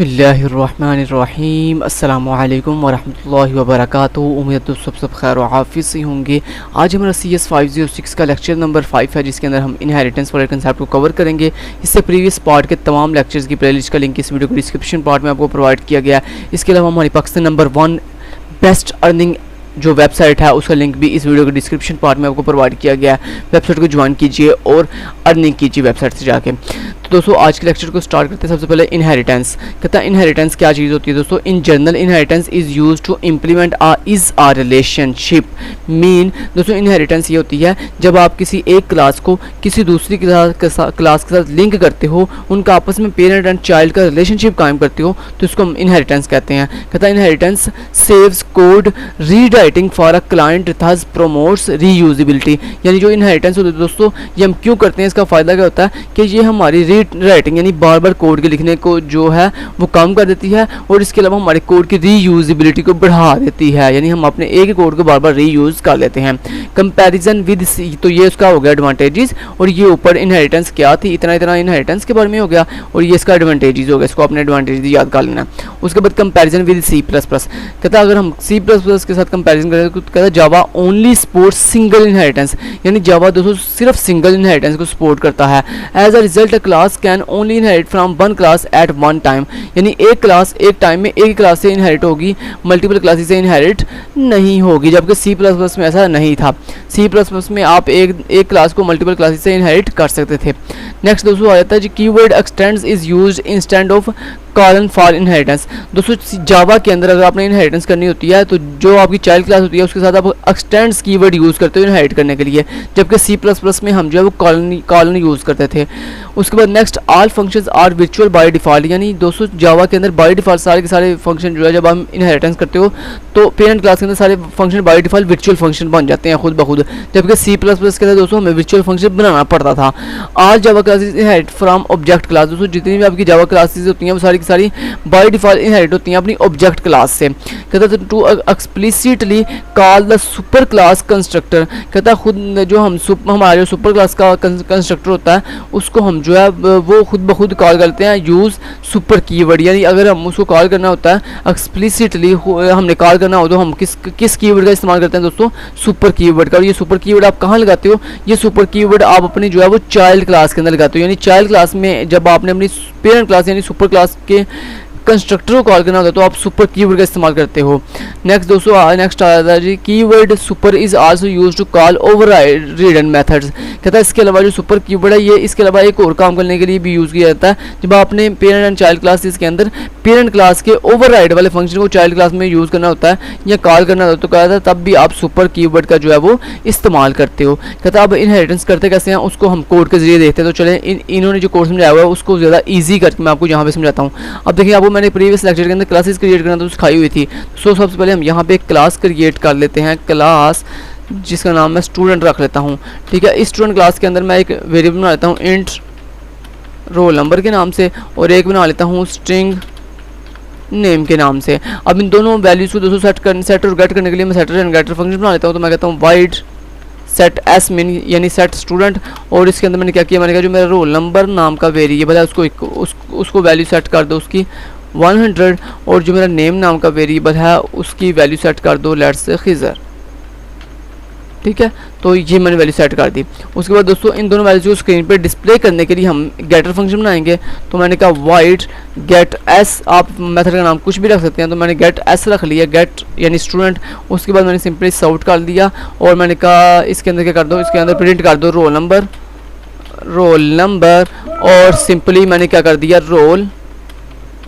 बिस्मिल्लाहिर्रहमानिर्रहीम अस्सलामुअलैकुम वरहमतुल्लाहि वबरकातुहू। उम्मीद तो सब खैर हाफिज़ से होंगे। आज हमारा CS 506 का लेक्चर नंबर 5 है, जिसके अंदर हम इनहेरिटेंस वाले कंसेप्ट को कवर करेंगे। इससे प्रीवियस पार्ट के तमाम लेक्चर्स की प्लेलिस्ट का लिंक इस वीडियो को डिस्क्रिप्शन पार्ट में आपको प्रोवाइड किया गया है। इसके अलावा हमारी पाकिस्तान नंबर 1 बेस्ट अर्निंग जो वेबसाइट है उसका लिंक भी इस वीडियो के डिस्क्रिप्शन पार्ट में आपको प्रोवाइड किया गया है। वेबसाइट को ज्वाइन कीजिए और अर्निंग कीजिए वेबसाइट से जाके। तो दोस्तों आज के लेक्चर को स्टार्ट करते हैं। सबसे पहले इनहेरिटेंस। कहता है इनहेरिटेंस क्या चीज़ होती है दोस्तों। In general inheritance is use to implement a relationship. Mean दोस्तों इनहेरिटेंस ये होती है जब आप किसी एक क्लास को किसी दूसरी क्लास के साथ लिंक करते हो, उनका आपस में पेरेंट एंड चाइल्ड का रिलेशनशिप कायम करते हो, तो इसको हम इनहेरिटेंस कहते हैं। कहता है inheritance saves code rewriting for a client thus promotes reusability. यानी जो इनहेरिटेंस होती है दोस्तों, ये हम क्यों करते हैं, इसका फ़ायदा क्या होता है कि ये हमारी रीराइटिंग यानी बार बार कोड के लिखने को जो है वो कम कर देती है, और इसके अलावा हमारे कोड की रीयूजेबिलिटी को बढ़ा देती है। यानी हम अपने एक ही कोड को बार बार रीयूज़ कर लेते हैं। कंपैरिजन विद सी, तो ये उसका हो गया एडवांटेजेस। और ये ऊपर इनहेरिटेंस क्या थी, इतना इनहेरिटेंस के बारे में हो गया, और ये इसका एडवांटेजेस हो गया। इसको अपने एडवांटेज याद कर लेना। उसके बाद कंपैरिजन विद C++। कहता है अगर हम C++ के साथ कंपैरिजन करें तो कहता है जावा ओनली सपोर्ट सिंगल इनहेरिटेंस। यानी जावा दोस्तों सिर्फ सिंगल इनहेरिटेंस को सपोर्ट करता है। As a result class can only inherit from one class at one time. यानी एक क्लास एक टाइम में एक क्लास से इनहेरिट होगी, मल्टीपल क्लासेस से इनहेरिट नहीं होगी, जबकि C++ में ऐसा नहीं था। C++ में आप एक क्लास को मल्टीपल क्लासेस से इनहेरिट कर सकते थे। नेक्स्ट दोस्तों आ जाता है keyword x tends is used instead of colon for inheritance. दोस्तों जावा के अंदर अगर आपने इनहेरिटेंस करनी होती है तो जो आपकी चाइल्ड क्लास होती है उसके साथ आप एक्सटेंड्स कीवर्ड यूज़ करते हो इनहेरिट करने के लिए, जबकि C++ में हम जो है वो कॉलन यूज़ करते थे। उसके बाद next all functions are virtual by default. यानी दोस्तों जावा के अंदर बाय डिफ़ॉल्ट सारे के सारे फंक्शन जो है जब हम इनहेरिटेंस करते हो तो पेरेंट क्लास के अंदर सारे function by default virtual function बन जाते हैं खुद ब खुद, जबकि C++ के अंदर दोस्तों हमें वर्चुअल फंक्शन बनाना पड़ता था। आज Java classes inherit from object class. दोस्तों जितनी भी आपकी जावा क्लासेस होती हैं वो सारी की सारी बाय डिफ़ॉल्ट इनहेरिट होती हैं अपनी ऑब्जेक्ट क्लास से। कहता है to explicitly call the super class constructor. कहता है खुद जो हम हमारा जो सुपर क्लास का कंस्ट्रक्टर होता है उसको हम जो है वो खुद ब खुद कॉल करते हैं यूज़ सुपर कीवर्ड। यानी अगर हम उसको कॉल करना होता है एक्सप्लिसिटली हमने कॉल करना हो तो हम किस कीवर्ड का इस्तेमाल करते हैं दोस्तों, सुपर कीवर्ड का। और ये सुपर कीवर्ड आप कहाँ लगाते हो, ये सुपर कीवर्ड आप अपनी जो है वो चाइल्ड क्लास के अंदर लगाते हो। यानी चाइल्ड क्लास में जब आपने अपनी पेरेंट क्लास यानी सुपर क्लास के कंस्ट्रक्टर को कॉल करना होता है तो आप सुपर कीवर्ड का इस्तेमाल करते हो। नेक्स्ट दोस्तों नेक्स्ट आ जाता है जी keyword super is also used to call overridden methods. कहता है इसके अलावा जो सुपर कीवर्ड है ये इसके अलावा एक और काम करने के लिए भी यूज़ किया जाता है। जब आपने पेरेंट एंड चाइल्ड क्लासेस के अंदर पेरेंट क्लास के ओवरराइड वाले फंक्शन को चाइल्ड क्लास में यूज़ करना होता है या कॉल करना होता है तो कहता है तब भी आप सुपर कीवर्ड का जो है वो इस्तेमाल करते हो। कहता है अब इनहेरिटेंस करते कैसे हैं उसको हम कोड के जरिए देखते हैं। तो चले इन्होंने जो कोड समझाया हुआ है उसको ज़्यादा ईजी करके मैं आपको यहाँ पे समझाता हूँ। अब देखिए आपको मैंने प्रीवियस लेक्चर के अंदर क्लासेस क्रिएट करना तो सिखाई हुई थी। सो सबसे पहले हम यहाँ पे एक क्लास क्रिएट कर लेते हैं, क्लास जिसका नाम मैं स्टूडेंट रख लेता हूँ। ठीक है, इस स्टूडेंट क्लास के अंदर मैं एक वेरिएबल बना लेता हूँ इंट रोल नंबर के नाम से, और एक बना लेता हूँ स्ट्रिंग नेम के नाम से। अब इन दोनों वैल्यूज़ को दोस्तों सेट और गेट करने के लिए मैं सेटर एंड गेटर फंक्शन बना लेता हूँ। तो मैं कहता हूँ वाइड सेट एस मीन यानी सेट स्टूडेंट, और इसके अंदर मैंने क्या किया, मैंने कहा जो मेरा रोल नंबर नाम का वेरिएबल है उसको वैल्यू सेट कर दो उसकी 100, और जो मेरा नेम नाम का वेरिएबल है उसकी वैल्यू सेट कर दो लेट्स से खिज़र। ठीक है, तो ये मैंने वैल्यू सेट कर दी। उसके बाद दोस्तों इन दोनों वैल्यूज़ को स्क्रीन पे डिस्प्ले करने के लिए हम गेटर फंक्शन बनाएंगे। तो मैंने कहा वाइड गेट एस, आप मेथड का नाम कुछ भी रख सकते हैं, तो मैंने गेट एस रख लिया, गेट यानी स्टूडेंट। उसके बाद मैंने सिंपली साउट कर दिया और मैंने कहा इसके अंदर क्या कर दो, इसके अंदर प्रिंट कर दो रोल नंबर, और सिंपली मैंने क्या कर दिया रोल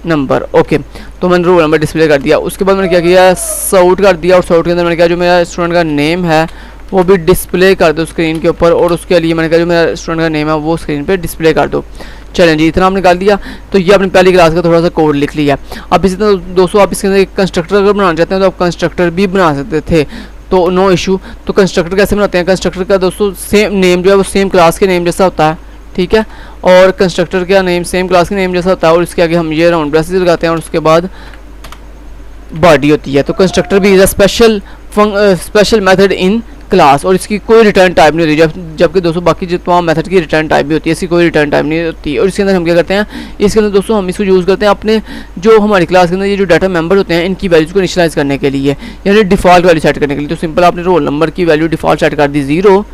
नंबर। ओके, तो मैंने रोल नंबर डिस्प्ले कर दिया। उसके बाद मैंने क्या किया, साउट कर दिया, और साउट के अंदर मैंने कहा जो मेरा स्टूडेंट का नेम है वो भी डिस्प्ले कर दो स्क्रीन के ऊपर, और उसके लिए मैंने कहा जो मेरा स्टूडेंट का नेम है वो स्क्रीन पे डिस्प्ले कर दो। चलें जी, इतना हमने निकाल दिया। तो ये अपनी पहली क्लास का थोड़ा सा कोड लिख लिया। अब इसी तरह दोस्तों आप इसके अंदर एक कंस्ट्रक्टर अगर बनाना चाहते हैं तो आप कंस्ट्रक्टर भी बना सकते थे, तो नो इशू। तो कंस्ट्रक्टर कैसे बनाते हैं, कंस्ट्रक्टर का दोस्तों सेम नेम जो है वो सेम क्लास के नेम जैसा होता है। ठीक है, और कंस्ट्रक्टर का नेम सेम क्लास के नेम जैसा होता है, और इसके आगे हम ये राउंड ब्रेसेस लगाते हैं और उसके बाद बॉडी होती है। तो कंस्ट्रक्टर भी is a special method in class, और इसकी कोई रिटर्न टाइप नहीं होती, जबकि दोस्तों बाकी जो तमाम मेथड की रिटर्न टाइप भी होती है, इसकी कोई रिटर्न टाइप नहीं होती। और इसके अंदर हम क्या करते हैं, इसके अंदर दोस्तों हम इसको यूज़ करते हैं अपने जो हमारी क्लास के अंदर ये जो डाटा मेंबर होते हैं इनकी वैल्यूज़ को इनिशियलाइज करने के लिए, यानी डिफ़ॉल्ट वैल्यू सेट करने के लिए। तो सिंपल आपने रोल नंबर की वैल्यू डिफ़ॉल्ट सेट कर दी 0,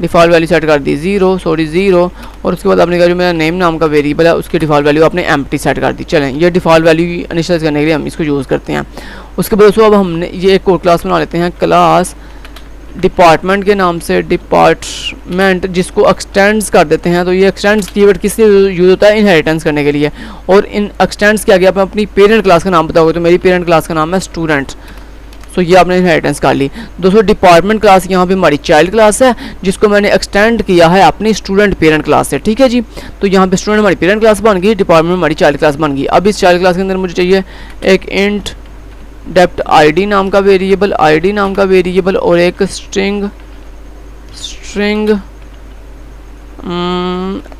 डिफ़ॉल्ट वैल्यू सेट कर दी 0, और उसके बाद आपने कहा जो मेरा नेम नाम का वेरिएबल है उसकी डिफ़ॉल्ट वैल्यू आपने एम्प्टी सेट कर दी। चलें, ये डिफ़ॉल्ट वैल्यू इनिशियलाइज करने के लिए हम इसको यूज़ करते हैं। उसके बाद दोस्तों अब हमने ये एक और क्लास बना लेते हैं, क्लास डिपार्टमेंट के नाम से, डिपार्टमेंट जिसको एक्सटेंड्स कर देते हैं। तो ये एक्सटेंड्स कीवर्ड किस लिए यूज़ होता है, इनहेरिटेंस करने के लिए। और इन एक्सटेंड्स के आगे आप अपनी पेरेंट क्लास का नाम बताओगे, तो मेरी पेरेंट क्लास का नाम है स्टूडेंट। सो ये आपने इनहेरिटेंस कर ली। दोस्तों डिपार्टमेंट क्लास यहाँ पे हमारी चाइल्ड क्लास है जिसको मैंने एक्सटेंड किया है अपनी स्टूडेंट पेरेंट क्लास से, ठीक है जी। तो यहाँ पे स्टूडेंट हमारी पेरेंट क्लास बन गई, डिपार्टमेंट हमारी चाइल्ड क्लास बन गई। अब इस चाइल्ड क्लास के अंदर मुझे चाहिए एक इंट डेप्ट आईडी नाम का वेरिएबल, और एक स्ट्रिंग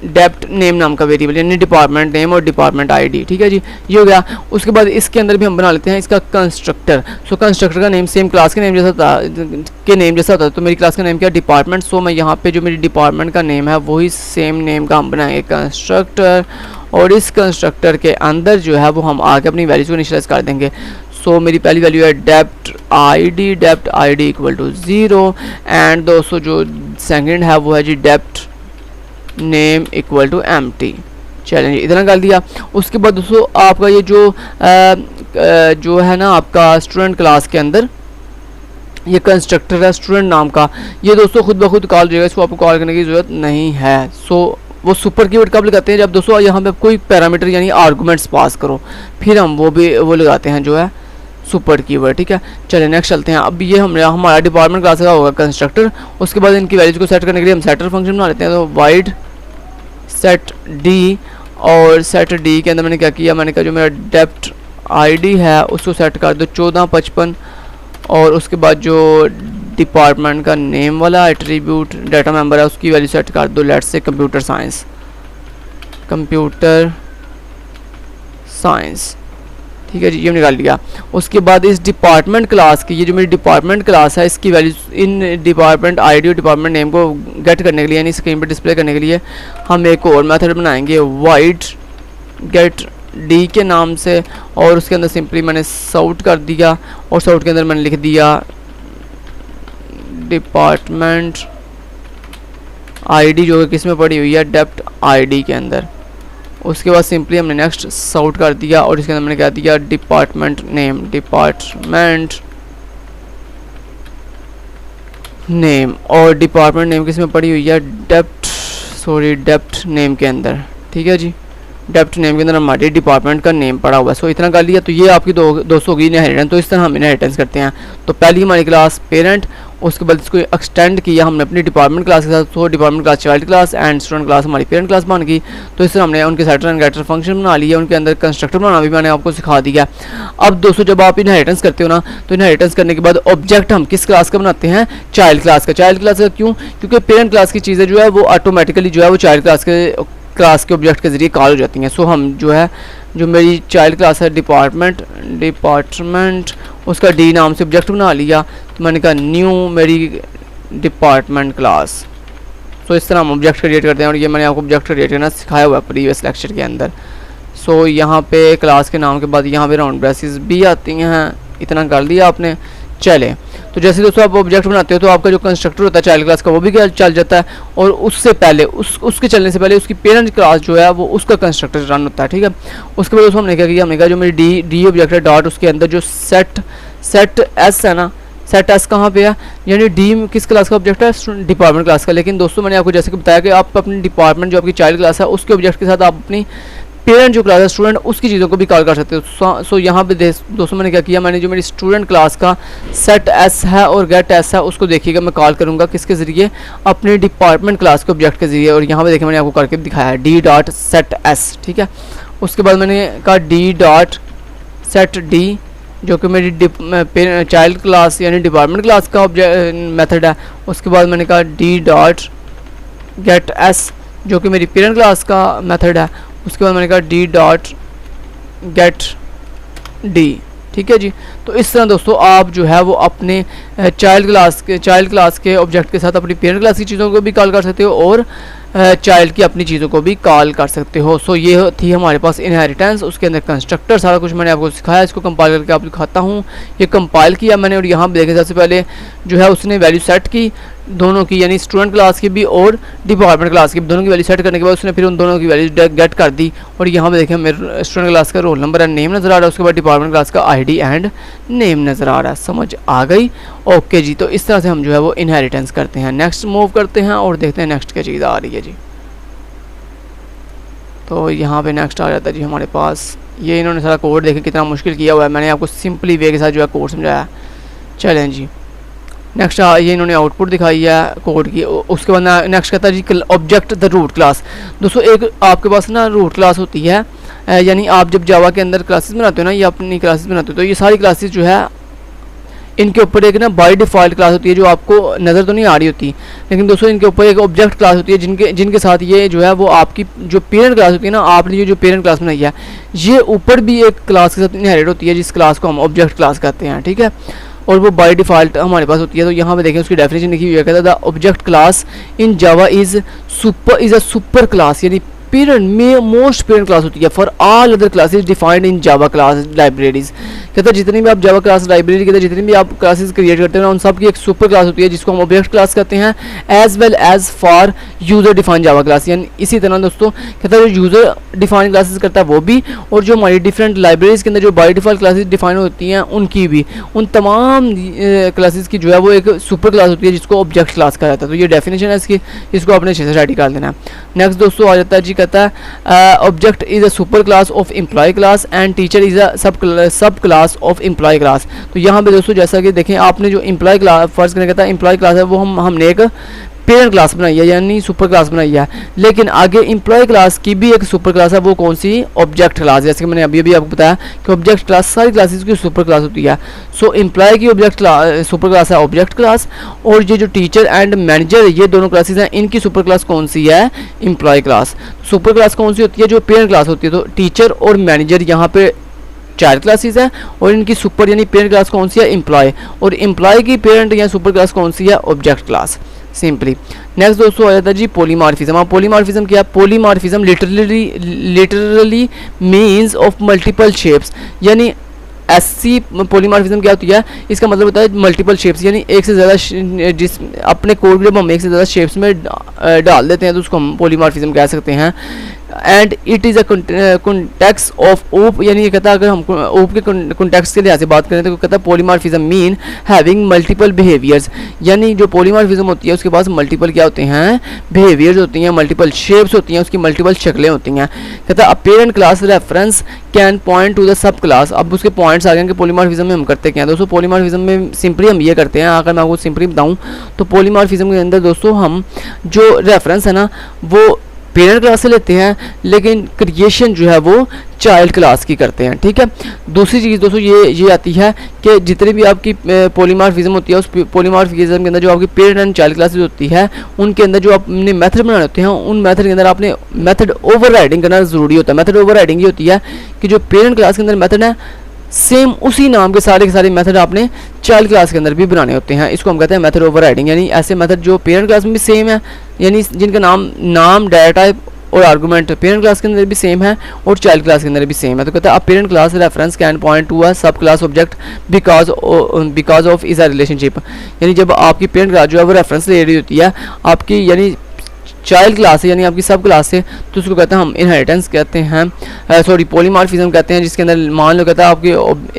डेप्ट नेम नाम का वेरिएबल, यानी डिपार्टमेंट नेम और डिपार्टमेंट आईडी, ठीक है जी। ये हो गया। उसके बाद इसके अंदर भी हम बना लेते हैं इसका कंस्ट्रक्टर। सो कंस्ट्रक्टर का नेम सेम क्लास के नेम जैसा होता है, तो मेरी क्लास का नेम क्या, डिपार्टमेंट। सो मैं यहाँ पे जो मेरी डिपार्टमेंट का नेम है वही सेम नेम का हम बनाएंगे कंस्ट्रक्टर, और इस कंस्ट्रक्टर के अंदर जो है वो हम आके अपनी वैल्यूज को इनिशियलाइज कर देंगे। सो मेरी पहली वैल्यू है डेप्ट आईडी इक्वल टू 0, एंड दोस्तों जो सेकंड है वो है जी डेप्ट नेम इक्वल टू एम्प्टी। चलें, इतना कर दिया। उसके बाद दोस्तों आपका ये जो है ना आपका स्टूडेंट क्लास के अंदर ये कंस्ट्रक्टर है स्टूडेंट नाम का, ये दोस्तों खुद ब खुद कॉल हो जाएगा, इसको आपको कॉल करने की ज़रूरत नहीं है। सो वो सुपर कीवर्ड कब लगाते हैं, जब दोस्तों यहाँ पे कोई पैरामीटर यानी आर्गूमेंट्स पास करो, फिर हम वो लगाते हैं जो है सुपर कीवर्ड, ठीक है। चलिए नेक्स्ट चलते हैं। अब ये हमारा डिपार्टमेंट क्लास का होगा कंस्ट्रक्टर। उसके बाद इनकी वैल्यूज को सेट करने के लिए हम सेटर फंक्शन बना लेते हैं। तो वाइड सेट डी, और सेट डी के अंदर मैंने क्या किया, मैंने कहा जो मेरा डेप्ट आईडी है उसको सेट कर दो 1455, और उसके बाद जो डिपार्टमेंट का नेम वाला एट्रीब्यूट डाटा मेंबर है उसकी वैल्यू सेट कर दो लेट्स से कंप्यूटर साइंस, ठीक है जी, ये निकाल लिया। उसके बाद इस डिपार्टमेंट क्लास की, ये जो मेरी डिपार्टमेंट क्लास है इसकी वैल्यू इन डिपार्टमेंट आईडी और डिपार्टमेंट नेम को गेट करने के लिए यानी स्क्रीन पर डिस्प्ले करने के लिए हम एक और मेथड बनाएंगे वाइड गेट डी के नाम से, और उसके अंदर सिंपली मैंने साउट कर दिया, और साउट के अंदर मैंने लिख दिया डिपार्टमेंट आईडी जो किस में पड़ी हुई है, डेप्ट आईडी के अंदर। उसके बाद सिंपली हमने नेक्स्ट साउट कर दिया, और इसके अंदर मैंने क्या दिया डिपार्टमेंट नेम, और डिपार्टमेंट नेम किस में पड़ी हुई है, डेप्ट नेम के अंदर, ठीक है जी। डेप्ट नेम के अंदर हमारे डिपार्टमेंट का नेम पड़ा हुआ है। सो इतना कर लिया। तो ये आपकी दोस्तों की इनहेरिटेंस। तो इस तरह हम इनहेरिटेंस करते हैं। तो पहली हमारी क्लास पेरेंट, उसके बाद इसको एक्सटेंड किया हमने अपनी डिपार्टमेंट क्लास के साथ। तो department class child class and student class हमारी पेरेंट क्लास बन गई। तो इस तरह हमने उनके सेटर एंड गेटर फंक्शन बना लिया, उनके अंदर कंस्ट्रक्टर बनाना भी मैंने आपको सिखा दिया। अब दोस्तों जब आप इनहेरिटेंस करते हो ना, तो इनहेरिटेंस करने के बाद ऑब्जेक्ट हम किस क्लास का बनाते हैं, चाइल्ड क्लास का। चाइल्ड क्लास का क्यों? क्योंकि पेरेंट क्लास की चीज़ें जो है वो ऑटोमेटिकली जो है वो चाइल्ड क्लास के ऑब्जेक्ट के जरिए कॉल हो जाती हैं। सो हम जो मेरी चाइल्ड क्लास है डिपार्टमेंट, उसका डी नाम से ऑब्जेक्ट बना लिया। तो मैंने कहा न्यू मेरी डिपार्टमेंट क्लास। सो इस तरह हम ऑब्जेक्ट क्रिएट करते हैं, और ये मैंने आपको ऑब्जेक्ट क्रिएट करना सिखाया हुआ है प्रीवियस लेक्चर के अंदर। सो यहाँ पे क्लास के नाम के बाद यहाँ पे राउंड ब्रेसेस भी आती हैं। इतना कर लिया आपने। चले, तो जैसे दोस्तों आप ऑब्जेक्ट बनाते हो तो आपका जो कंस्ट्रक्टर होता है चाइल्ड क्लास का वो भी चल जाता है, और उससे पहले उसके चलने से पहले उसकी पेरेंट क्लास जो है वो उसका कंस्ट्रक्टर रन होता है। ठीक है, उसके बाद दोस्तों हमने क्या किया, हमने कहा जो मेरी डी ऑब्जेक्ट है डॉट, उसके अंदर जो सेट एस है ना, सेट एस कहाँ पे है, यानी डी किस क्लास का ऑब्जेक्ट है, डिपार्टमेंट क्लास का। लेकिन दोस्तों मैंने आपको जैसे कि बताया कि आप अपनी डिपार्टमेंट जो आपकी चाइल्ड क्लास है उसके ऑब्जेक्ट के साथ आप अपनी पेरेंट जो क्लास है स्टूडेंट उसकी चीज़ों को भी कॉल कर सकते हो। सो यहाँ पे दोस्तों मैंने क्या किया, मैंने जो मेरी स्टूडेंट क्लास का सेट एस है और गेट एस है उसको देखिएगा मैं कॉल करूँगा किसके ज़रिए, अपने डिपार्टमेंट क्लास के ऑब्जेक्ट के ज़रिए। और यहाँ पे देखिए मैंने आपको करके दिखाया है डी डॉट सेट एस। ठीक है, उसके बाद मैंने कहा डी डॉट सेट डी जो कि मेरी चाइल्ड क्लास यानी डिपार्टमेंट क्लास का ऑब्जेक्ट मेथड है। उसके बाद मैंने कहा डी डॉट गेट एस जो कि मेरी पेरेंट क्लास का मेथड है। उसके बाद मैंने कहा डी डॉट गेट डी। ठीक है जी। तो इस तरह दोस्तों आप जो है वो अपने चाइल्ड क्लास के ऑब्जेक्ट के साथ अपनी पेरेंट क्लास की चीज़ों को भी कॉल कर सकते हो और चाइल्ड की अपनी चीज़ों को भी कॉल कर सकते हो। सो ये थी हमारे पास इनहेरिटेंस, उसके अंदर कंस्ट्रक्टर, सारा कुछ मैंने आपको सिखाया। इसको कंपाइल करके आप दिखाता हूँ। ये कंपाइल किया मैंने और यहाँ पे देखें सबसे पहले जो है उसने वैल्यू सेट की दोनों की, यानी स्टूडेंट क्लास की भी और डिपार्टमेंट क्लास की, दोनों की वैल्यू सेट करने के बाद उसने फिर उन दोनों की वैल्यू गेट कर दी। और यहाँ पे देखें मेरे स्टूडेंट क्लास का रोल नंबर एंड नेम नज़र आ रहा है, उसके बाद डिपार्टमेंट क्लास का आईडी एंड नेम नज़र आ रहा है। समझ आ गई? ओके जी। तो इस तरह से हम जो है वो इनहेरिटेंस करते हैं। नेक्स्ट मूव करते हैं और देखते हैं नेक्स्ट क्या चीज़ आ रही है जी। तो यहाँ पे नेक्स्ट आ जाता है जी हमारे पास। ये इन्होंने सारा कोड देखें कितना मुश्किल किया हुआ है, मैंने आपको सिंपली वे के साथ जो है कोड समझाया। चलें जी, नेक्स्ट ये इन्होंने आउटपुट दिखाई है कोड की। उसके बाद नेक्स्ट कहता है G object the root class. दोस्तों एक आपके पास ना रूट क्लास होती है, यानी आप जब जावा के अंदर क्लासेस बनाते हो ना, या अपनी क्लासेस बनाते हो, तो ये सारी क्लासेस जो है इनके ऊपर एक ना बाय डिफ़ॉल्ट क्लास होती है जो आपको नज़र तो नहीं आ रही होती, लेकिन दोस्तों इनके ऊपर एक ऑब्जेक्ट क्लास होती है जिनके साथ ये जो है वो आपकी जो पेरेंट क्लास होती है ना, आपने जो पेरेंट क्लास बनाई है, ये ऊपर भी एक क्लास के साथ इनहेरिट होती है जिस क्लास को हम ऑब्जेक्ट क्लास कहते हैं। ठीक है, और वो बाय डिफ़ॉल्ट हमारे पास होती है। तो यहाँ पे देखें उसकी डेफिनेशन लिखी हुई है, कहता है the object class in Java is a super class, यानी पेरेंट में मोस्ट पेरेंट क्लास होती है for all other classes defined in Java class libraries. कहता है जितनी भी आप जावा क्लास लाइब्रेरी कहते हैं जितनी भी आप क्लासेस क्रिएट करते हैं ना, उन सब की एक सुपर क्लास होती है जिसको हम ऑब्जेक्ट क्लास कहते हैं, as well as for user defined Java class. यानी इसी तरह दोस्तों कहता है जो यूज़र डिफाइंड क्लासेस करता है वो भी, और जो हमारी डिफरेंट लाइब्रेरीज के अंदर जो बाई डिफ़ॉल्ट क्लासेस डिफाइन होती हैं उनकी भी, उन तमाम क्लासेस की जो है वो एक सुपर क्लास होती है जिसको ऑब्जेक्ट क्लास कहा जाता है। तो ये डेफिनेशन है इसकी, इसको आपने अच्छे से रेडी कर देना है। नेक्स्ट दोस्तों आ जाता है जी, कहता है object is a super class of employee class and teacher is a sub class of employee class. तो यहाँ पे दोस्तों जैसा कि देखें आपने जो एम्प्लॉय क्लास फर्स्ट करने कहता है एम्प्लॉय क्लास है वो हमने एक पेरेंट क्लास बनाई है यानी सुपर क्लास बनाई है, लेकिन आगे एम्प्लॉय क्लास की भी एक सुपर क्लास है, वो कौन सी? Object class. जैसे कि मैंने अभी आपको बताया कि ऑब्जेक्ट क्लास सारी क्लासेस की सुपर क्लास होती है। सो एम्प्लॉय की ऑब्जेक्ट क्लास सुपर क्लास है ऑब्जेक्ट क्लास, और ये जो टीचर एंड मैनेजर ये दोनों क्लासेस हैं इनकी सुपर क्लास कौन सी है? Employee class. सुपर क्लास कौन सी होती है? जो पेरेंट क्लास होती है। तो टीचर और मैनेजर यहाँ पे चाइल्ड क्लासेस है, और इनकी सुपर यानी पेरेंट क्लास कौन सी है? एम्प्लॉय, और एम्प्लॉय की पेरेंट या सुपर क्लास कौन सी है? Object class. सिंपली नेक्स्ट दोस्तों आ जाता है जी पॉलीमॉर्फिज्म। अब पॉलीमॉर्फिज्म क्या है? Polymorphism literally means of multiple shapes, यानी ऐसी पॉलीमॉर्फिज्म क्या होती है? इसका मतलब होता है मल्टीपल शेप्स, यानी एक से ज़्यादा जिस अपने कोड जब हम एक से ज़्यादा शेप्स में डाल देते हैं तो उसको हम पॉलीमॉर्फिज्म कह सकते हैं। And it is a context of OOP, यानी ये कहता है अगर हम ओप के कॉन्टेक्स्ट के लिहाज से बात करें तो कहता है polymorphism mean having multiple behaviours, यानी जो पॉलीमॉर्फिज्म होती है उसके पास मल्टीपल क्या होते हैं? बिहेवियर्स होती हैं, मल्टीपल शेप्स होती हैं, उसकी मल्टीपल शक्लें होती हैं। कहता है a parent class reference can point to the sub class. अब उसके पॉइंट्स आ गए कि पॉलीमॉर्फिज्म में हम करते क्या हैं दोस्तों? पॉलीमॉर्फिज्म में सिंपली हम ये करते हैं, अगर मैं आपको सिंपली बताऊँ तो पॉलीमॉर्फिज्म के अंदर दोस्तों हम जो रेफरेंस है ना वो पेरेंट क्लास से लेते हैं, लेकिन क्रिएशन जो है वो चाइल्ड क्लास की करते हैं। ठीक है, दूसरी चीज़ दोस्तों ये आती है कि जितनी भी आपकी पॉलीमॉर्फिज्म होती है उस पॉलीमॉर्फिज्म के अंदर जो आपकी पेरेंट एंड चाइल्ड क्लासेस होती है उनके अंदर जो आपने मेथड बनाने होते हैं उन मेथड के अंदर आपने मेथड ओवरराइडिंग करना ज़रूरी होता है। मेथड ओवरराइडिंग ये होती है कि जो पेरेंट क्लास के अंदर मेथड है सेम उसी नाम के सारे मेथड आपने चाइल्ड क्लास के अंदर भी बनाने होते हैं। इसको हम कहते हैं मेथड ओवरराइडिंग, यानी ऐसे मेथड जो पेरेंट क्लास में भी सेम है, यानी जिनका नाम डाटा टाइप और आर्गूमेंट पेरेंट क्लास के अंदर भी सेम है और चाइल्ड क्लास के अंदर भी सेम है। तो कहता है parent class reference can point to a sub class object because of is a relationship, यानी जब आपकी पेरेंट क्लास जो है वो रेफरेंस ले रही होती है आपकी यानी चाइल्ड क्लास है यानी आपकी सब क्लास से, तो उसको कहते हैं हम इनहेरिटेंस कहते हैं, सॉरी पॉलीमॉर्फिज्म कहते हैं, जिसके अंदर मान लो कहता है आपकी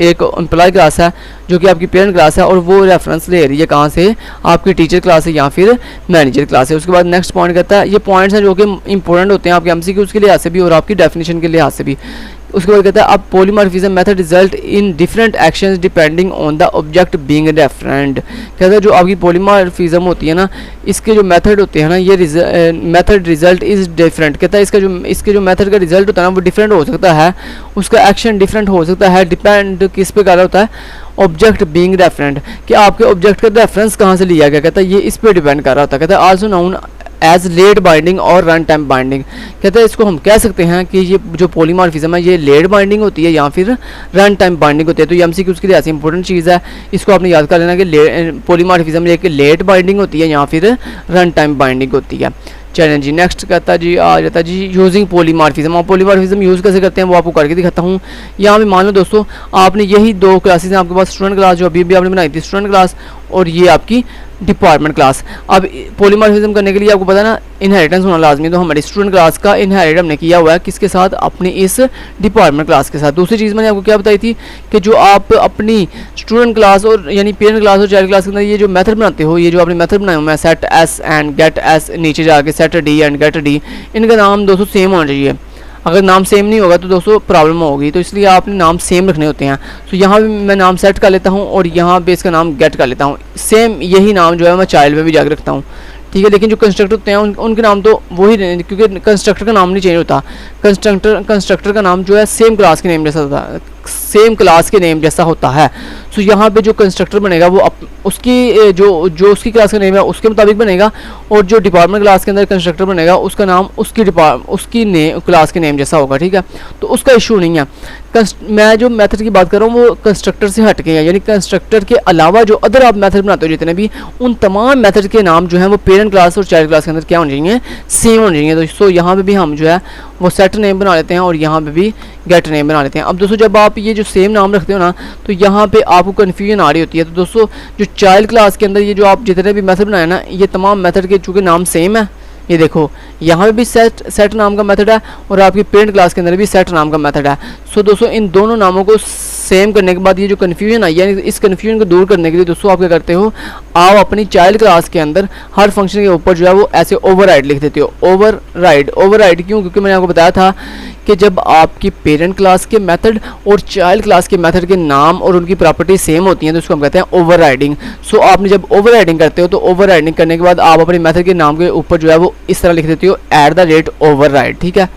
एक एम्प्लॉय क्लास है जो कि आपकी पेरेंट क्लास है और वो रेफरेंस ले रही है कहाँ से? आपकी टीचर क्लास है या फिर मैनेजर क्लास है। उसके बाद नेक्स्ट पॉइंट कहता है, ये पॉइंट्स हैं जो कि इंपॉर्टेंट होते हैं आपके एमसीक्यूज़ के लिहाज से भी और आपकी डेफिनेशन के लिहाज से भी। उसके बाद कहता है अब polymorphism method result in different actions depending on the object being referent. कहता है जो आपकी पॉलीमॉर्फिज्म होती है ना इसके जो मेथड होते हैं ना ये मेथड रिजल्ट इज डिफरेंट। कहता है इसके जो मेथड का रिजल्ट होता है ना वो डिफरेंट हो सकता है, उसका एक्शन डिफरेंट हो सकता है, डिपेंड किस पे कर रहा होता है? ऑब्जेक्ट बीइंग रेफरेंट, कि आपके ऑब्जेक्ट का रेफरेंस कहाँ से लिया गया। कहता है ये इस पे डिपेंड कर रहा होता है। कहता है also known as late binding और रन टाइम बाइंडिंग। कहते हैं इसको हम कह सकते हैं कि ये जो पॉलीमॉर्फिज्म है ये लेट बाइंडिंग होती है या फिर रन टाइम बाइंडिंग होती है। तो ये एमसीक्यूज के लिए ऐसी इंपॉर्टेंट चीज़ है, इसको आपने याद कर लेना कि पॉलीमॉर्फिज्म एक लेट बाइंडिंग होती है या फिर रन टाइम बाइंडिंग होती है। चलें जी, नेक्स्ट कहता जी आ जाता है जी यूजिंग पॉलीमॉर्फिज्म। और पॉलीमॉर्फिज्म यूज़ कैसे करते हैं वो आपको करके दिखाता हूँ। यहाँ पे मान लो दोस्तों आपने यही दो क्लासेस हैं आपके पास, स्टूडेंट क्लास जो अभी आपने बनाई थी स्टूडेंट क्लास, और ये आपकी डिपार्टमेंट क्लास। अब पॉलीमॉर्फिज्म करने के लिए आपको पता ना इनहेरिटेंस होना लाजमी, तो हमारी स्टूडेंट क्लास का इनहेरिट हमने किया हुआ है किसके साथ, अपनी इस डिपार्टमेंट क्लास के साथ। दूसरी चीज़ मैंने आपको क्या बताई थी कि जो आप अपनी स्टूडेंट क्लास और यानी पेरेंट क्लास और चाइल्ड क्लास के अंदर ये जो मेथड बनाते हो, ये जो आपने मेथड बनाए हुए हैं set S and get S, नीचे जाके set D and get D, इनका नाम दोस्तों सेम होना चाहिए। अगर नाम सेम नहीं होगा तो दोस्तों प्रॉब्लम होगी, तो इसलिए आपने नाम सेम रखने होते हैं। तो यहाँ भी मैं नाम सेट कर लेता हूँ और यहाँ पे इसका नाम गेट कर लेता हूँ। सेम यही नाम जो है मैं चाइल्ड में भी जाकर रखता हूँ, ठीक है। लेकिन जो कंस्ट्रक्टर होते हैं उनके नाम तो वही, क्योंकि कंस्ट्रक्टर का नाम नहीं चेंज होता। कंस्ट्रक्टर का नाम जो है सेम क्लास के नेम जैसा होता है, सेम क्लास के नेम जैसा होता है। सो यहाँ पे जो कंस्ट्रक्टर बनेगा वो उसकी जो उसकी क्लास का नेम है उसके मुताबिक बनेगा, और जो डिपार्टमेंट क्लास के अंदर कंस्ट्रक्टर बनेगा उसका नाम उसकी क्लास के नेम जैसा होगा, ठीक है। तो उसका इशू नहीं है। मैं जो मेथड की बात कर रहा हूँ वो कंस्ट्रक्टर से हट के है, यानी कंस्ट्रक्टर के अलावा जो अदर आप मेथड बनाते हो जितने भी, उन तमाम मेथड के नाम जो है वो पेरेंट क्लास और चाइल्ड क्लास के अंदर क्या होने चाहिए, सेम होने चाहिए। तो यहाँ पे भी हम जो है वो सेट नेम बना लेते हैं और यहाँ पे भी गेट नेम बना लेते हैं। अब दोस्तों जब आप ये जो सेम नाम रखते हो ना तो यहाँ पे आपको कन्फ्यूजन आ रही होती है। तो दोस्तों जो चाइल्ड क्लास के अंदर ये जो आप जितने भी मेथड बनाए ना, ये तमाम मेथड के चूँकि नाम सेम है, ये देखो यहाँ पे भी सेट नाम का मेथड है और आपकी पेरेंट क्लास के अंदर भी सेट नाम का मेथड है। सो दोस्तों इन दोनों नामों को सेम करने के बाद ये जो कन्फ्यूजन आई है, इस कन्फ्यूजन को दूर करने के लिए दोस्तों आप क्या करते हो, आप अपनी चाइल्ड क्लास के अंदर हर फंक्शन के ऊपर जो है वो ऐसे ओवरराइड लिख देते हो। ओवरराइड क्यों? क्योंकि मैंने आपको बताया था कि जब आपकी पेरेंट क्लास के मेथड और चाइल्ड क्लास के मेथड के नाम और उनकी प्रॉपर्टी सेम होती हैं तो उसको हम कहते हैं ओवरराइडिंग। सो आपने जब ओवरराइडिंग करते हो तो ओवरराइडिंग करने के बाद आप अपने मेथड के नाम के ऊपर जो है वो इस तरह लिख देते हो @override, ठीक है।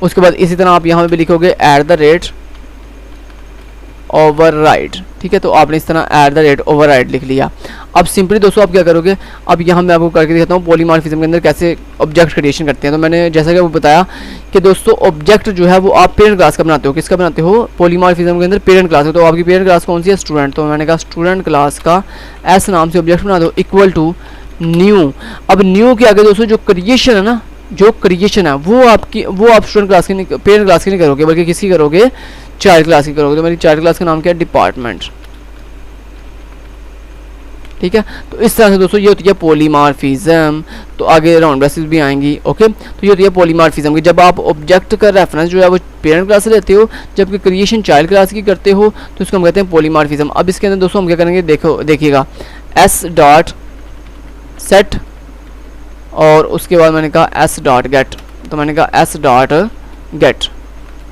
उसके बाद इसी तरह आप यहाँ पे भी लिखोगे @override, ठीक है। तो आपने इस तरह @override लिख लिया। अब सिंपली दोस्तों आप क्या करोगे, अब यहाँ मैं आपको करके दिखाता हूँ पॉलीमॉर्फिज्म के अंदर कैसे ऑब्जेक्ट क्रिएशन करते हैं। तो मैंने जैसा कि वो बताया कि दोस्तों ऑब्जेक्ट जो है वो आप पेरेंट क्लास का बनाते हो। किसका बनाते हो? पॉलीमॉर्फिज्म के अंदर पेरेंट क्लास का। तो आपकी पेरेंट क्लास कौन सी है? स्टूडेंट। तो मैंने कहा स्टूडेंट क्लास का एस नाम से ऑब्जेक्ट बना दो इक्वल टू न्यू। अब न्यू के आगे दोस्तों जो क्रिएशन है ना, जो क्रिएशन है वो आप स्टूडेंट क्लास की नहीं, पेरेंट क्लास की नहीं करोगे, बल्कि किसकी करोगे? चाइल्ड क्लास की करोगे। तो मेरी चाइल्ड क्लास का नाम क्या है? डिपार्टमेंट, ठीक है। तो इस तरह से दोस्तों ये होती है पॉलीमॉर्फिज्म। तो आगे राउंड ब्रेसेस भी आएंगी, ओके। तो ये होती है पॉलीमॉर्फिज्म की, जब आप ऑब्जेक्ट का रेफरेंस जो है वो पेरेंट क्लास से लेते हो, जबकि क्रिएशन चाइल्ड क्लास की करते हो, तो इसको हम कहते हैं पॉलीमॉर्फिज्म। अब इसके अंदर दोस्तों हम क्या करेंगे, देखिएगा एस डॉट सेट और उसके बाद मैंने कहा एस डॉट गेट। तो मैंने कहा एस डॉट गेट,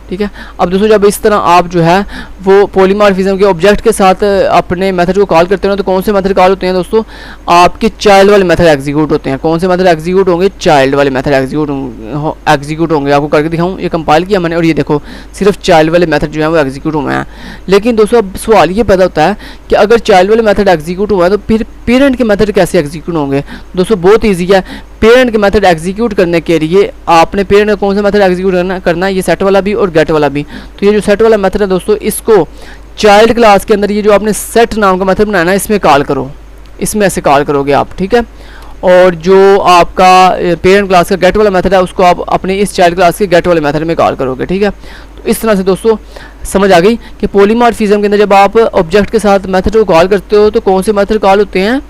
ठीक है। अब दोस्तों जब इस तरह आप जो है वो पॉलीमॉर्फिज्म के ऑब्जेक्ट के साथ अपने मेथड को कॉल करते हो ना, तो कौन से मेथड कॉल होते हैं दोस्तों? आपके चाइल्ड वाले मेथड एग्जीक्यूट होते हैं। कौन से मेथड एग्जीक्यूट होंगे? चाइल्ड वाले मेथड एग्जीक्यूट होंगे। आपको करके दिखाऊं, ये कंपाइल किया मैंने और ये देखो सिर्फ चाइल्ड वाले मेथड जो है वो एग्जीक्यूट हुए हैं। लेकिन दोस्तों अब सवाल ये पैदा होता है कि अगर चाइल्ड वाले मेथड एग्जीक्यूट हुआ है तो फिर पेरेंट के मेथड कैसे एग्जीक्यूट होंगे? दोस्तों बहुत ईजी है। पेरेंट के मेथड एग्जीक्यूट करने के लिए आपने पेरेंट का कौन सा मेथड एग्जीक्यूट करना है? ये सेट वाला भी और गेट वाला भी। तो ये जो सेट वाला मेथड है दोस्तों, इसको चाइल्ड क्लास के अंदर ये जो आपने सेट नाम का मेथड बनाया ना, इसमें कॉल करो, इसमें ऐसे कॉल करोगे आप, ठीक है। और जो आपका पेरेंट क्लास का गेट वाला मेथड है उसको आप अपनी इस चाइल्ड क्लास के गेट वाले मेथड में कॉल करोगे, ठीक है। तो इस तरह से दोस्तों समझ आ गई कि पॉलीमॉर्फिज्म के अंदर जब आप ऑब्जेक्ट के साथ मेथड को कॉल करते हो तो कौन से मेथड कॉल होते हैं?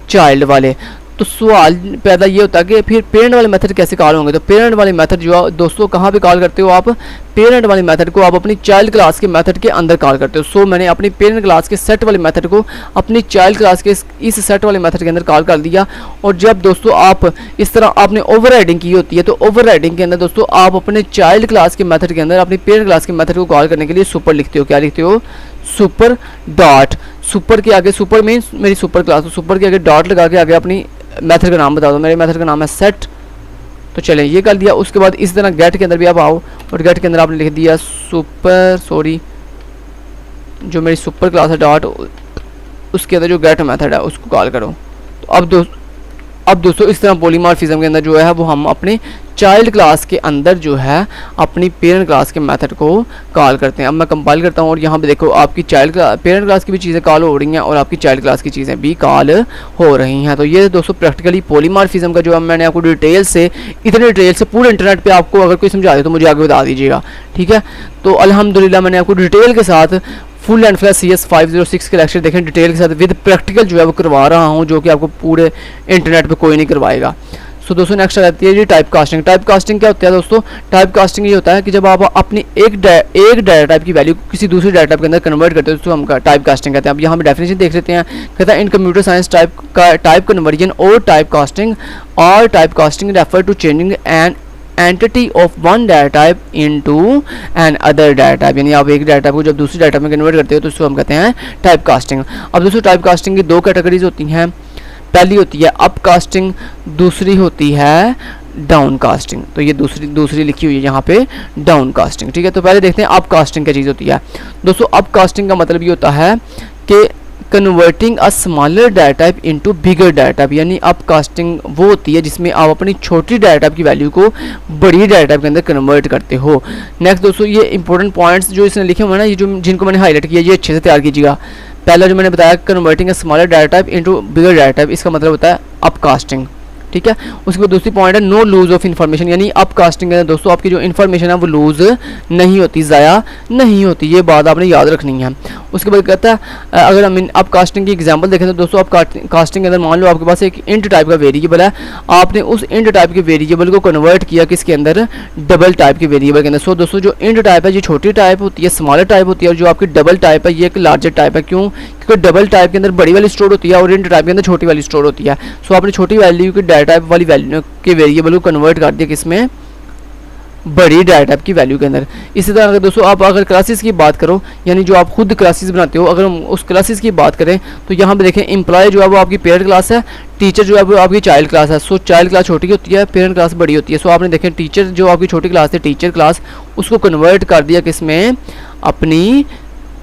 चाइल्ड वाले। तो सवाल पैदा ये होता है कि फिर पेरेंट वाले मेथड कैसे कॉल होंगे? तो पेरेंट वाले मेथड जो है दोस्तों कहाँ पे कॉल करते हो आप? पेरेंट वाले मेथड को आप अपनी चाइल्ड क्लास के मेथड के अंदर कॉल करते हो। सो मैंने अपनी पेरेंट क्लास के सेट वाले मेथड को अपनी चाइल्ड क्लास के इस सेट वाले मेथड के अंदर कॉल कर दिया। और जब दोस्तों आप इस तरह आपने ओवरराइडिंग की होती है तो ओवरराइडिंग के अंदर दोस्तों आप अपने चाइल्ड क्लास के मेथड के अंदर अपनी पेरेंट क्लास के मेथड को कॉल करने के लिए सुपर लिखते हो। क्या लिखते हो? Super dot. सुपर के आगे, सुपर मीन्स मेरी सुपर क्लास, तो सुपर के आगे डॉट लगा के आगे अपनी मेथड का नाम बता दो। मेरे मेथड का नाम है सेट। तो चलें ये कर दिया। उसके बाद इस तरह गेट के अंदर भी आप आओ और गेट के अंदर आपने लिख दिया जो मेरी सुपर क्लास है डॉट, उसके अंदर जो गेट मेथड है उसको कॉल करो। तो अब अब दोस्तों इस तरह पॉलीमॉर्फिज्म के अंदर जो है वो हम अपने चाइल्ड क्लास के अंदर जो है अपनी पेरेंट क्लास के मेथड को कॉल करते हैं। अब मैं कंपाइल करता हूँ और यहाँ पे देखो आपकी पेरेंट क्लास की भी चीज़ें कॉल हो रही हैं और आपकी चाइल्ड क्लास की चीज़ें भी कॉल हो रही हैं। तो ये दोस्तों प्रैक्टिकली पॉलीमॉर्फिज्म का जो है मैंने आपको डिटेल से, इतने डिटेल से पूरे इंटरनेट पे आपको अगर कोई समझा दे तो मुझे आगे बता दीजिएगा, ठीक है। तो अल्हम्दुलिल्लाह मैंने आपको डिटेल के साथ फुल एंड फ्लैश CS506 के लेक्चर देखें डिटेल के साथ विद प्रैक्टिकल जो है वो करवा रहा हूँ, जो कि आपको पूरे इंटरनेट पे कोई नहीं करवाएगा। सो दोस्तों नेक्स्ट आ जाती है जी टाइप कास्टिंग। टाइप कास्टिंग क्या होता है दोस्तों? टाइप कास्टिंग ये होता है कि जब आप अपनी एक डाटा टाइप की वैल्यू किसी दूसरी डाटा टाइप के अंदर कन्वर्ट करते हो तो हम टाइप कास्टिंग कहते हैं। अब यहाँ पे डेफिनेशन देख लेते हैं, कहता है in computer science type conversion और टाइप कास्टिंग और type casting refer to changing an entity of one data type into another data type, यानी आप एक डाटा टाइप को जब दूसरी डाटा में कन्वर्ट करते हो तो उसको हम कहते हैं टाइप कास्टिंग। अब दोस्तों टाइप कास्टिंग की दो कैटेगरीज होती हैं, पहली होती है अप कास्टिंग, दूसरी होती है डाउन कास्टिंग। तो ये दूसरी लिखी हुई है यहाँ पे डाउन कास्टिंग, ठीक है। तो पहले देखते हैं अप कास्टिंग क्या चीज़ होती है। दोस्तों अप कास्टिंग का मतलब ये होता है कि converting a smaller data type into bigger data type, यानी अप कास्टिंग वो होती है जिसमें आप अपनी छोटी डाटा टाइप की वैल्यू को बड़ी डाटा टाइप के अंदर कन्वर्ट करते हो। नेक्स्ट दोस्तों ये इंपॉर्टेंट पॉइंट्स जो इसने लिखे हुए हैं ना, ये जो जिनको मैंने हाईलाइट किया, ये अच्छे से तैयार कीजिएगा। पहला जो मैंने बताया converting a smaller data type into bigger data type, इसका मतलब होता है अप कास्टिंग, ठीक है। उसके बाद दूसरी पॉइंट है नो लूज ऑफ इन्फॉर्मेशन, यानी अप कास्टिंग के अंदर दोस्तों आपकी जो इन्फॉर्मेशन है वो लूज नहीं होती, ज़ाया नहीं होती, ये बात आपने याद रखनी है। उसके बाद कहता है अगर हम अप कास्टिंग की एग्जांपल देखें तो दोस्तों अप कास्टिंग के अंदर मान लो आपके पास एक इंट टाइप का वेरिएबल है, आपने उस इंट टाइप के वेरिएबल को कन्वर्ट किया किसके अंदर? डबल टाइप के वेरिएबल के अंदर। सो दोस्तों जो इंट टाइप है ये छोटी टाइप होती है, स्मॉलर टाइप होती है, और जो आपकी डबल टाइप है ये एक लार्जर टाइप है। क्यों? क्योंकि डबल टाइप के अंदर बड़ी वाली स्टोर होती है और इंट टाइप के अंदर छोटी वाली स्टोर होती है। सो आपने छोटी वैल्यू की डाटा टाइप वाली वैल्यू के वेरिएबल को कन्वर्ट कर दिया किसमें? बड़ी डाटा टाइप की वैल्यू के अंदर। इसी तरह अगर दोस्तों आप अगर क्लासेस की बात करो, यानी जो आप खुद क्लासेस बनाते हो, अगर हम उस क्लासेस की बात करें तो यहाँ पे देखें एम्प्लॉय जो है वो आपकी पेरेंट क्लास है, टीचर जो है वो आपकी चाइल्ड क्लास है। सो चाइल्ड क्लास छोटी होती है, पेरेंट क्लास बड़ी होती है। सो आपने देखें टीचर जो आपकी छोटी क्लास है टीचर क्लास, उसको कन्वर्ट कर दिया किसमें? अपनी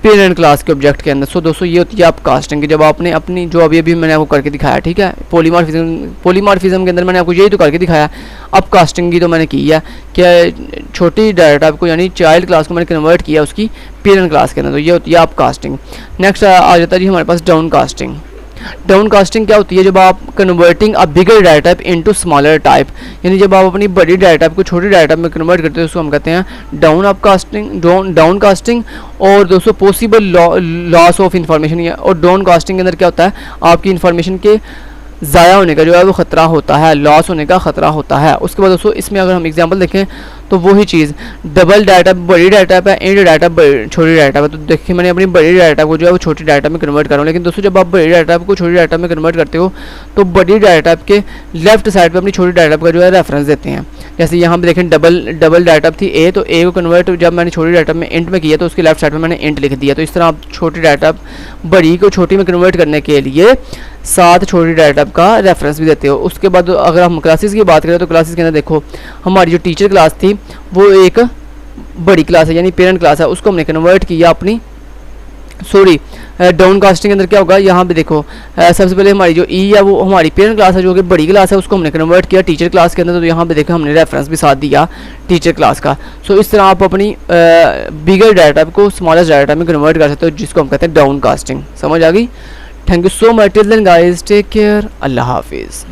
पेरेंट क्लास के ऑब्जेक्ट के अंदर। सो दोस्तों ये होती है आप कास्टिंग की, जब आपने अपनी जो अभी मैंने आपको करके दिखाया, ठीक है, पॉलीमॉर्फिज्म के अंदर मैंने आपको यही तो करके दिखाया। अब कास्टिंग की तो मैंने की है कि छोटी डाटा टाइप को यानी चाइल्ड क्लास को मैंने कन्वर्ट किया उसकी पेरेंट क्लास के अंदर, तो ये होती है आप कास्टिंग। नेक्स्ट आ जाता है जी हमारे पास डाउन कास्टिंग। डाउन कास्टिंग क्या होती है? जब आप converting a bigger data type into smaller type, यानी जब आप अपनी बड़ी डाटा टाइप को छोटी डाटा टाइप में कन्वर्ट करते हो उसको हम कहते हैं down up casting, down casting. और दोस्तों पॉसिबल लॉस ऑफ इन्फॉर्मेशन, और डाउन कास्टिंग के अंदर क्या होता है? आपकी इन्फॉर्मेशन के ज़ाया होने का जो है वो ख़तरा होता है, लॉस होने का ख़तरा होता है। उसके बाद दोस्तों इसमें अगर हम एग्जांपल देखें तो वही चीज़ डबल डाटा बड़ी डाटा पे, इंट डाटा छोटी डाटा पे। तो देखिए मैंने अपनी बड़ी डाटा को जो है वो छोटी डाटा में कन्वर्ट कर रहा हूँ, लेकिन दोस्तों जब आप बड़ी डाटा को छोटी डाटा में कन्वर्ट करते हो तो बड़ी डाटा के लेफ्ट साइड पर अपनी छोटी डाटा का जो है रेफरेंस देते हैं। जैसे यहाँ पे देखें डबल डाटा थी ए, तो ए को कन्वर्ट जब मैंने छोटी डाटा में इंट में किया तो उसके लेफ्ट साइड में मैंने इंट लिख दिया। तो इस तरह आप छोटी डाटा बड़ी को छोटी में कन्वर्ट करने के लिए साथ छोटी डाटा का रेफरेंस भी देते हो। उसके बाद अगर हम क्लासेस की बात करें तो क्लासेस के अंदर देखो हमारी जो टीचर क्लास थी वो एक बड़ी क्लास है, यानी पेरेंट क्लास है, उसको हमने कन्वर्ट किया अपनी डाउन कास्टिंग के अंदर क्या होगा? यहाँ पे देखो सबसे पहले हमारी जो ई है वो हमारी पेरेंट क्लास है जो कि बड़ी क्लास है, उसको हमने कन्वर्ट किया टीचर क्लास के अंदर। तो यहाँ पे देखो हमने रेफरेंस भी साथ दिया टीचर क्लास का। सो इस तरह आप अपनी बिगर डाटा को स्मॉलेस्ट डाटा में कन्वर्ट कर सकते हो, जिसको हम कहते हैं डाउन कास्टिंग। समझ आ गई? Thank you so much. Till then guys, take care, अल्लाह हाफिज़।